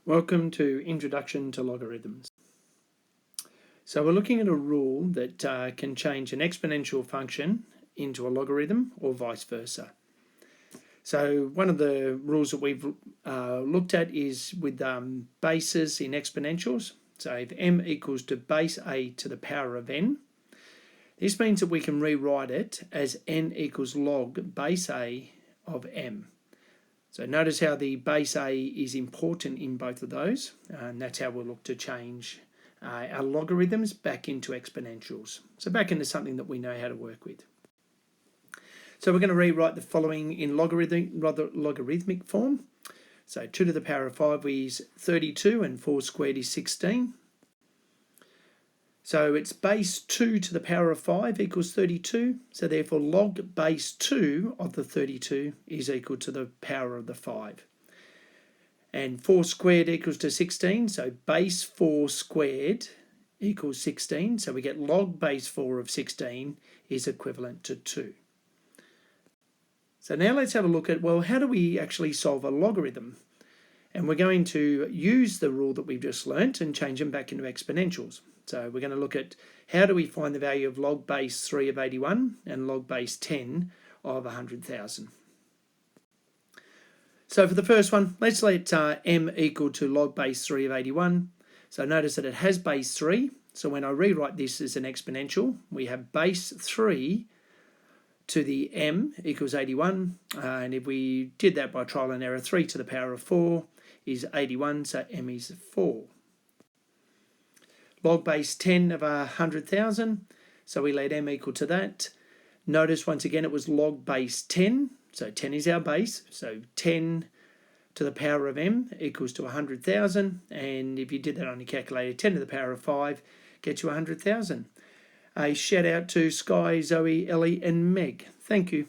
Welcome to Introduction to Logarithms. So we're looking at a rule that can change an exponential function into a logarithm or vice versa. So one of the rules that we've looked at is with bases in exponentials. So if m equals to base a to the power of n, this means that we can rewrite it as n equals log base a of m. So notice how the base a is important in both of those, and that's how we'll look to change our logarithms back into exponentials. So back into something that we know how to work with. So we're going to rewrite the following in logarithmic form. So 2 to the power of 5 is 32 and 4 squared is 16. So it's base 2 to the power of 5 equals 32. So therefore log base 2 of the 32 is equal to the power of the 5. And 4 squared equals to 16. So base 4 squared equals 16. So we get log base 4 of 16 is equivalent to 2. So now let's have a look at, well, how do we actually solve a logarithm? And we're going to use the rule that we've just learnt and change them back into exponentials. So we're going to look at how do we find the value of log base 3 of 81 and log base 10 of 100,000. So for the first one, let's let m equal to log base 3 of 81. So notice that it has base 3. So when I rewrite this as an exponential, we have base 3 to the m equals 81. And if we did that by trial and error, 3 to the power of 4 is 81, so m is 4. Log base 10 of 100,000, so we let m equal to that. Notice once again it was log base 10, so 10 is our base, so 10 to the power of m equals to 100,000, and if you did that on your calculator, 10 to the power of 5 gets you 100,000. A shout out to Sky, Zoe, Ellie and Meg. Thank you.